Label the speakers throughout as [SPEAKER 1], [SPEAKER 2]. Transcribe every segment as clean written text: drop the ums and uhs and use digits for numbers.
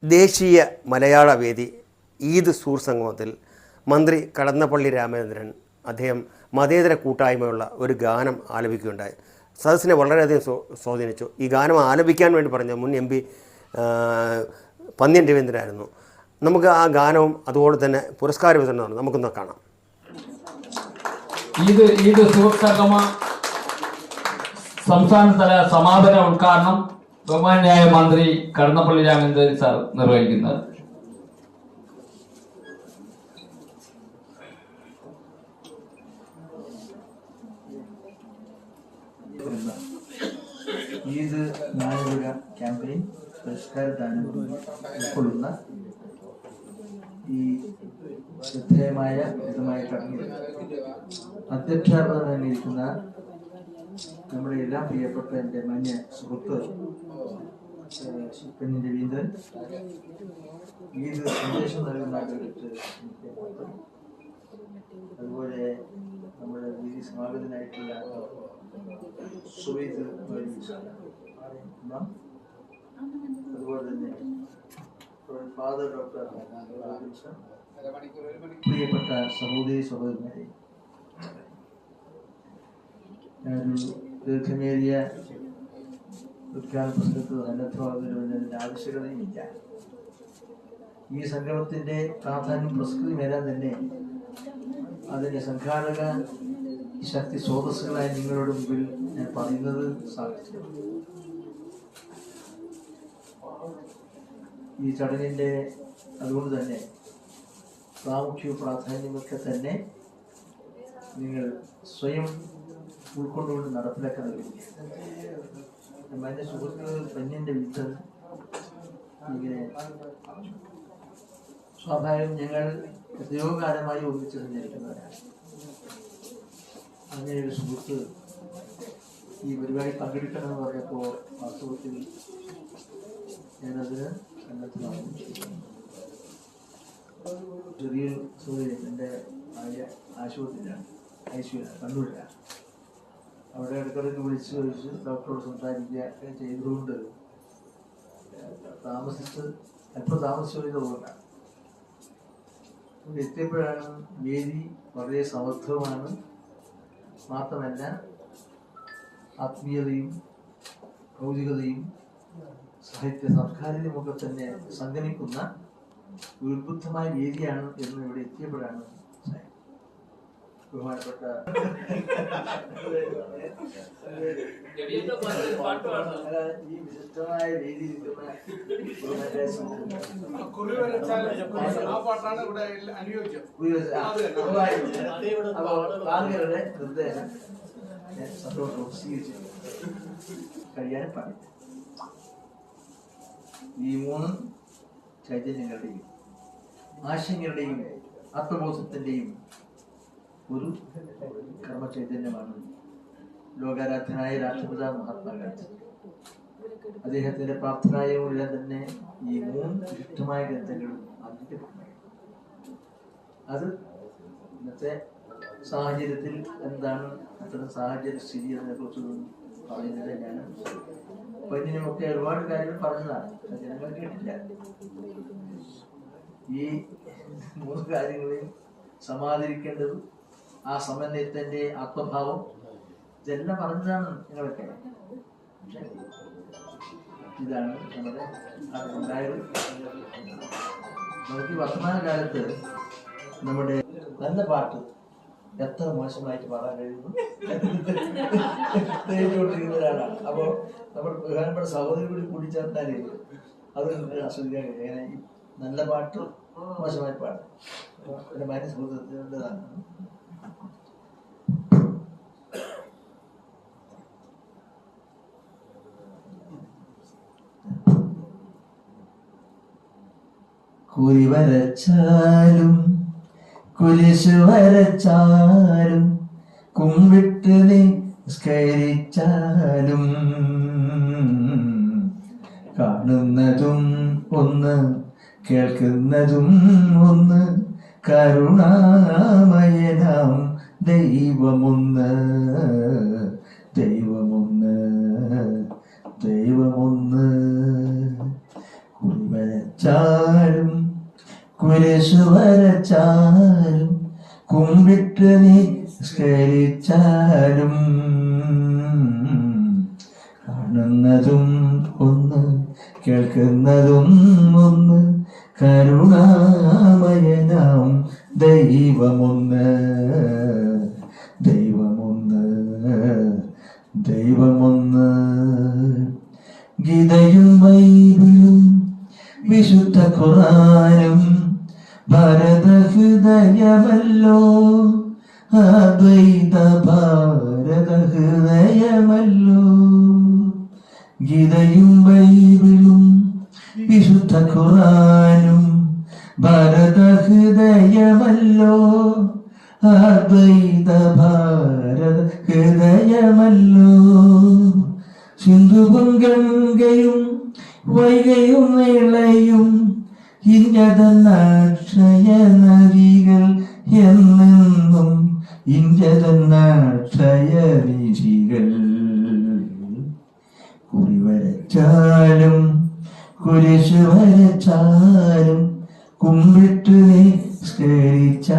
[SPEAKER 1] ദേശീയ മലയാള വേദി ഈദ് സൂർ സംഗമത്തിൽ മന്ത്രി കടന്നപ്പള്ളി രാമചന്ദ്രൻ അദ്ദേഹം മതേതര കൂട്ടായ്മയുള്ള ഒരു ഗാനം ആലപിക്കുകയുണ്ടായി. സദസ്സിനെ വളരെയധികം സ്വാധീനിച്ചു. ഈ ഗാനം ആലപിക്കാൻ വേണ്ടി പറഞ്ഞ മുൻ MP പന്ന്യൻ രവീന്ദ്രനായിരുന്നു. നമുക്ക് ആ ഗാനവും അതുപോലെ തന്നെ പുരസ്കാര വിതരണമാണ് നമുക്കൊന്ന് കാണാം.
[SPEAKER 2] ഈദ് സൂർ സംഗമ സംസ്ഥാനതല സമാപന ഉദ്ഘാടനം ബഹുമാന്യായ മന്ത്രി കടന്നപ്പള്ളി രാമചന്ദ്രൻ സാർ നിർവഹിക്കുന്നത്.
[SPEAKER 3] ഈദ് നായക ക്യാമ്പയിൻ പുരസ്കാരദാനം ഉൾക്കൊള്ളുന്ന ഈ ശ്രദ്ധേയമായ ചടങ്ങിൽ അധ്യക്ഷാപദം ഇരിക്കുന്ന നമ്മുടെ എല്ലാം പ്രിയപ്പെട്ട എൻ്റെ മാന്യ സുഹൃത്ത് പന്ന്യൻ രവീന്ദ്രൻ, ഈദ് സന്ദേശം നൽകുന്ന അതുപോലെ നമ്മുടെ വേദി സമാഗതനായിട്ടുള്ള സുവീദ്, അതുപോലെ തന്നെ ഫാദർ ഡോക്ടർ, പ്രിയപ്പെട്ട സഹോദരി സഹോദരന്മാരെ, ഞാനൊരു ദീർഘമേറിയ ഉദ്ഘാടന പ്രസംഗത്തിൽ നല്ലതിൻ്റെ ആവശ്യകതയുമില്ല. ഈ സംഗമത്തിൻ്റെ പ്രാധാന്യം പ്രസ്തുതിമേലാൻ തന്നെ അതിൻ്റെ സംഘാടക ശക്തി സ്രോതസ്സുകളായി നിങ്ങളുടെ മുമ്പിൽ ഞാൻ പറയുന്നത് സാധിച്ചു. ഈ ചടങ്ങിൻ്റെ അതുകൊണ്ട് തന്നെ പ്രാമുഖ്യവും പ്രാധാന്യമൊക്കെ തന്നെ നിങ്ങൾ സ്വയം ഉൾക്കൊണ്ടുകൊണ്ട് നടപ്പിലാക്കാൻ കഴിയും. എൻ്റെ സുഹൃത്ത് പന്ന്യൻ്റെ വീട്ടിൽ ഇങ്ങനെ സ്വാഭാവികം ഞങ്ങൾ എത്രയോ കാലമായി ഒന്നിച്ച് സഞ്ചരിക്കുന്നവരാണ്. അങ്ങനെ ഒരു സുഹൃത്ത് ഈ പരിപാടി പങ്കെടുക്കണമെന്ന് പറഞ്ഞപ്പോൾ വാസ്തവത്തിൽ ഞാനതിന് സന്നദ്ധമാകും. ചെറിയൊരു സൗകര്യം എൻ്റെ ആശുപത്രിയിലാണ്, ICU കണ്ണൂരിലാണ്. അവിടെ ഇടയ്ക്കിടയ്ക്ക് വിളിച്ച് ഡോക്ടറോട് സംസാരിക്കുക ചെയ്തുകൊണ്ട് അല്പം താമസിച്ചതുകൊണ്ടാണ് എത്തിയപ്പോഴാണ് വേദി വളരെ സമർത്ഥമാണ്. മാത്രമല്ല ആത്മീയതയും ഭൗതികതയും സാഹിത്യ സംസ്കാരവുമൊക്കെ തന്നെ സംഗമിക്കുന്ന ഉത്ബുദ്ധമായ വേദിയാണ് എന്ന് ഇവിടെ എത്തിയപ്പോഴാണ് ബഹുമാനപ്പെട്ട ഈ വിശിഷ്ടമായ വേദിയിൽ ആളുകളുടെ നിർദ്ദേശം സന്തോഷം സ്വീകരിച്ചു കഴിയാൻ പാടില്ല. ഈ മൂന്ന് ചൈതന്യങ്ങളുടെയും ആശയങ്ങളുടെയും ആത്മബോധത്തിന്റെയും ഒരു കർമ്മചൈതന്യമാണ് ലോകാരാധ്യനായ രാഷ്ട്രപിതാ മഹാത്മാഗാന്ധി. അദ്ദേഹത്തിന്റെ പ്രാർത്ഥനായമെല്ലാം തന്നെ ഈ മൂന്ന് വിശുദ്ധമായ ഗ്രന്ഥങ്ങളും അന്ത്യപ്പെടുന്നു. അത് ഇന്നത്തെ സാഹചര്യത്തിൽ എന്താണ് അത്തരം സാഹചര്യ സ്ഥിതി എന്നതിനെ കുറിച്ചൊന്നും പറയുന്നില്ല. ഞാൻ പന്ന്യനുമൊക്കെ ഒരുപാട് കാര്യങ്ങൾ പറഞ്ഞതാണ്, ജനങ്ങൾ കേട്ടില്ല. ഈ മൂന്ന് കാര്യങ്ങളെയും സമാദരിക്കേണ്ടത്, ആ സമന്വയത്തിന്റെ ആത്മഭാവം ഇതെല്ലാം പറഞ്ഞതാണ് നിങ്ങളൊക്കെ. ഇതാണ് നമ്മുടെ ഉണ്ടായത്. നമുക്ക് വർത്തമാനകാലത്ത് നമ്മുടെ നല്ല പാട്ട് എത്ര മോശമായിട്ട് പാടാൻ കഴിയുന്നു തേടിക്കൊണ്ടിരിക്കുന്ന ഒരാളാണ്. അപ്പോൾ നമ്മൾ പ്രധാനപ്പെട്ട സഹോദരി കൂടി കൂടിച്ചേർത്താലേ അത് ആസ്വദിക്കാൻ കഴിയും. നല്ല പാട്ട് മോശമായ പാട്ട് എൻ്റെ മാന്യ സുഹൃത്തുക്കളുടേതാണ്. കുരി വരച്ചാലും കുരിശു വരച്ചാലും കുമ്പിട്ട് നിസ്കരിച്ചാലും കാണുന്നതും ഒന്ന് കേൾക്കുന്നതും ഒന്ന് കരുണാമയനാം ദൈവമൊന്ന് ദൈവമൊന്ന് ദൈവമൊന്ന് കുരിവര കുരിശു വരച്ചാലും കുമ്പിട്ട് നിസ്കരിച്ചാലും കാണുന്നതും ഒന്ന് കേൾക്കുന്നതും ഒന്ന് കരുണാമയനാം ദൈവമൊന്ന് ദൈവമൊന്ന് ദൈവമൊന്ന്. ഗീതയും ബൈബിളും വിശുദ്ധ ഖുർആനും ഭാരതഹൃദയമല്ലോ, അദ്വൈത ഭാരതഹൃദയമല്ലോ. ഗീതയും ബൈബിളും വിശുദ്ധ ഖുർആനും ഭാരതഹൃദയമല്ലോ, അദ്വൈത ഭാരതഹൃദയമല്ലോ. സിന്ധുവും ഗംഗയും വൈകയും നിളയും ഇന്ത്യതന്നാക്ഷയ നദികൾ എന്നെന്നും ഇന്ത്യതന്നാക്ഷയ നിധികൾ. കുറി വരച്ചാലും കുരിശു വരച്ചാലും കുമ്പിട്ട് നിസ്കരിച്ചാലും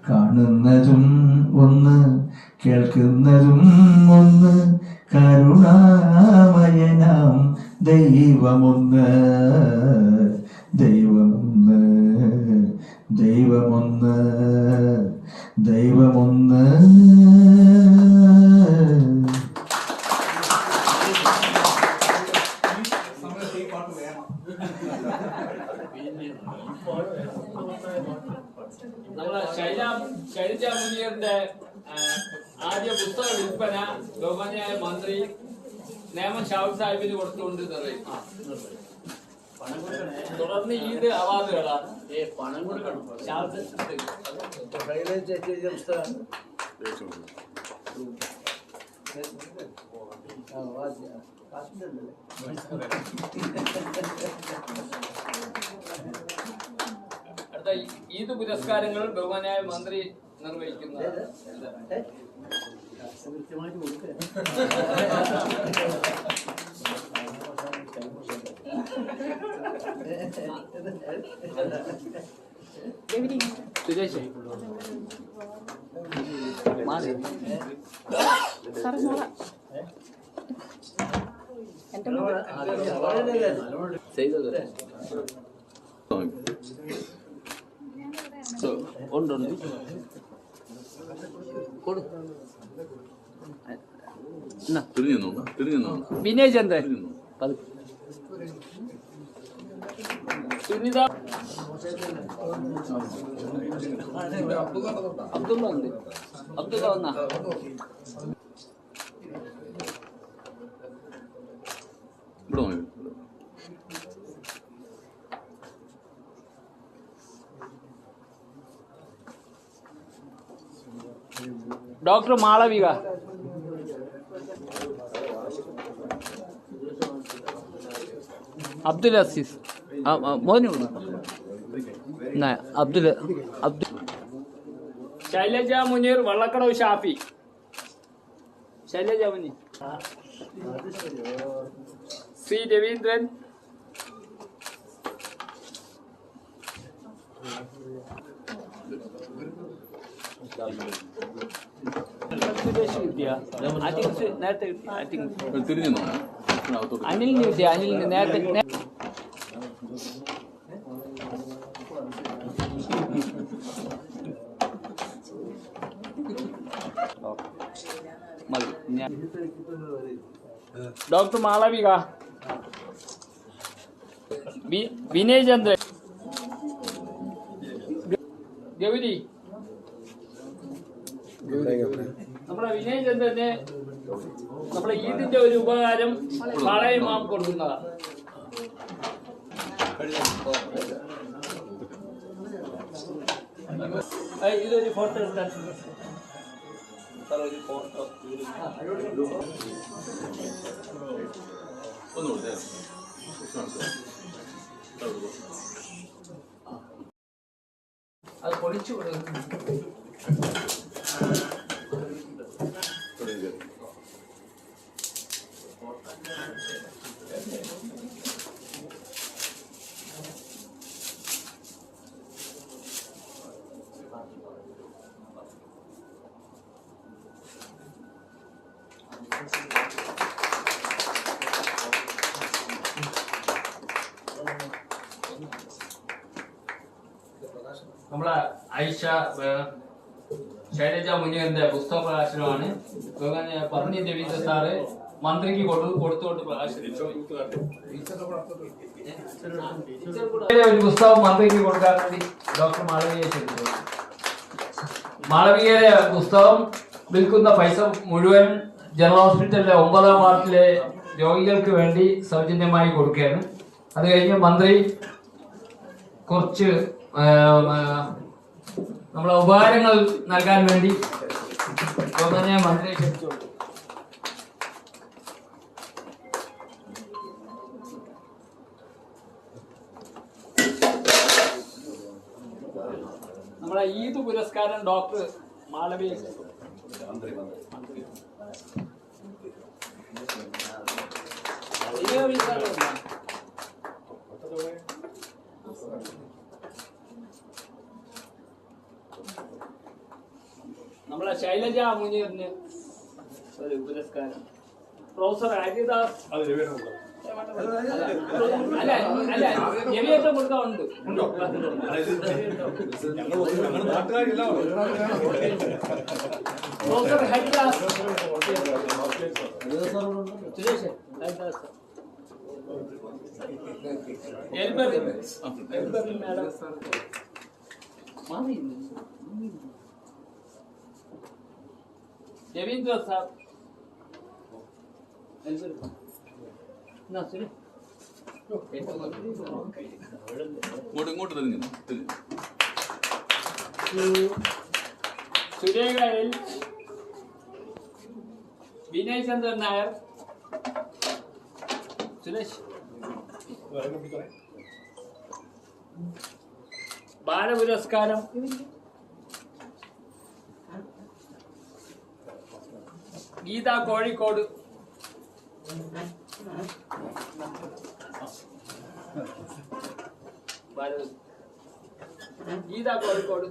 [SPEAKER 3] കാണുന്നതും ഒന്ന് കേൾക്കുന്നതും ഒന്ന് കരുണാമയനാം ദൈവമൊന്ന് ദൈവമൊന്ന് ദൈവമൊന്ന് ദൈവമൊന്ന്.
[SPEAKER 2] നമ്മളെ ശൈലജ മുനിയറിന്റെ ആദ്യ പുസ്തക വിൽപ്പന ബഹുമാന്യായ മന്ത്രി നേമം ഷാഹുൽ സാഹിബിന് കൊടുത്തുകൊണ്ട് നിർവഹിക്കും. തുടർന്ന് ഈദ് അവാർഡുകളാണ്. പണം കൊടുക്കണം. അടുത്ത ഈദ് പുരസ്കാരങ്ങൾ ബഹുമാന്യായ മന്ത്രി നിർവഹിക്കുന്നത്. വിനയ് ചന്ദ്രൻ സുനിത അബ്ദുള്ള ഉണ്ട്. അബ്ദുള്ള വന്നാ ഡോക്ടർ മാളവിക. അബ്ദുൽ അസീസ് മോനോട് അബ്ദുൽ ശൈലജ മുനീർ വള്ളക്കടവ് ഷാഫി. ശൈലജ മുനീർ. സി രവീന്ദ്രൻ. നേരത്തെ അനിലിന് കിട്ടിയ അനിലിന് നേരത്തെ ഡോക്ടർ മാളവിക. വിനയ് ചന്ദ്രൻ. ഗൗരി. നമ്മുടെ വിനയ് ചന്ദ്രന് നമ്മുടെ ഈദിന്റെ ഒരു ഉപകാരം പാളയമാം കൊടുക്കുന്നതാണ്. ഇതൊരു ഫോട്ടോ എടുക്കാൻ ഒരു ഫോട്ടോ അത് പൊളിച്ചു കൊടുക്കും. നമ്മളെ ഐഷ ശൈലജ മുനിയന്റെ പുസ്തക പ്രകാശനമാണ്. പത്നി രവീന്ദ്ര സാറ് മന്ത്രിക്ക് കൊടുത്തുകൊണ്ട് പ്രകാശിച്ചു. ഒരു പുസ്തകം മന്ത്രിക്ക് കൊടുക്കാൻ വേണ്ടി ഡോക്ടർ മാളവികയെ ക്ഷണിച്ചു. മാളവികയുടെ പുസ്തകം വിൽക്കുന്ന പൈസ മുഴുവൻ ജനറൽ ഹോസ്പിറ്റലിലെ 9ാം വാർഡിലെ രോഗികൾക്ക് വേണ്ടി സൗജന്യമായി കൊടുക്കുകയാണ്. അത് കഴിഞ്ഞ് മന്ത്രി കുറച്ച് നമ്മളെ ഉപകാരങ്ങൾ നൽകാൻ വേണ്ടി മന്ത്രിയെ ക്ഷണിച്ചോളൂ. നമ്മളെ ഈദ് പുരസ്കാരം ഡോക്ടർ മാളവിക നമ്മളെ ശൈലജ മുനീറിന് ഒരു പുരസ്കാരം. പ്രൊഫസർ ഹരിദാസ് ജവിയേറ്റം കൊടുക്കാറുണ്ട്. Professor Haridas madam Ravindra sir
[SPEAKER 4] ഇങ്ങോട്ട് തിരിഞ്ഞു.
[SPEAKER 2] സുരേഖ എൽ, വിനയ് ചന്ദ്രൻ നായർ, സുരേഷ് ബാലപുരസ്കാരം ഗീത കോഴിക്കോട്, ഗീത കോഴിക്കോട്.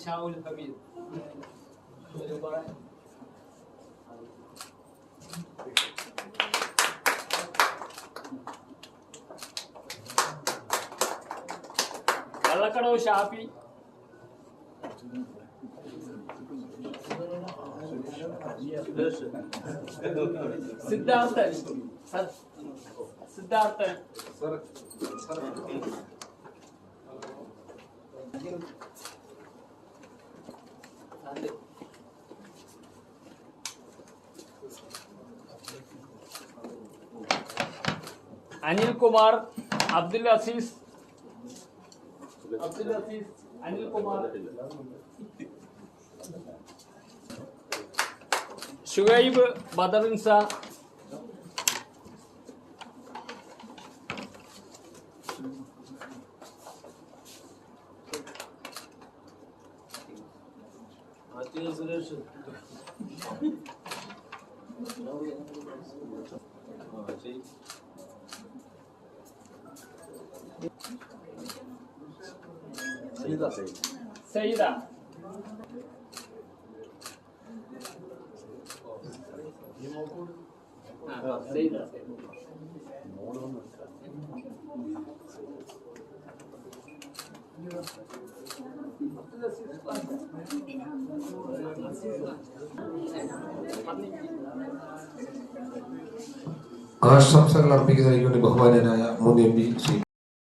[SPEAKER 2] ഷാവുൽ ഹബീബ് കള്ളക്കടവ് ഷാഫി, സിദ്ധാർത്ഥൻ സിദ്ധാർത്ഥൻ അനിൽകുമാർ, അബ്ദുൽ അസീസ് അനിൽകുമാർ, ഷുഹൈബ് ബദറിൻസ, സുരേഷ് സയ്യിദ
[SPEAKER 5] ആശംസകൾ അർപ്പിക്കുന്നതിന് വേണ്ടി ബഹുമാനനായ മുൻ MP ശ്രീ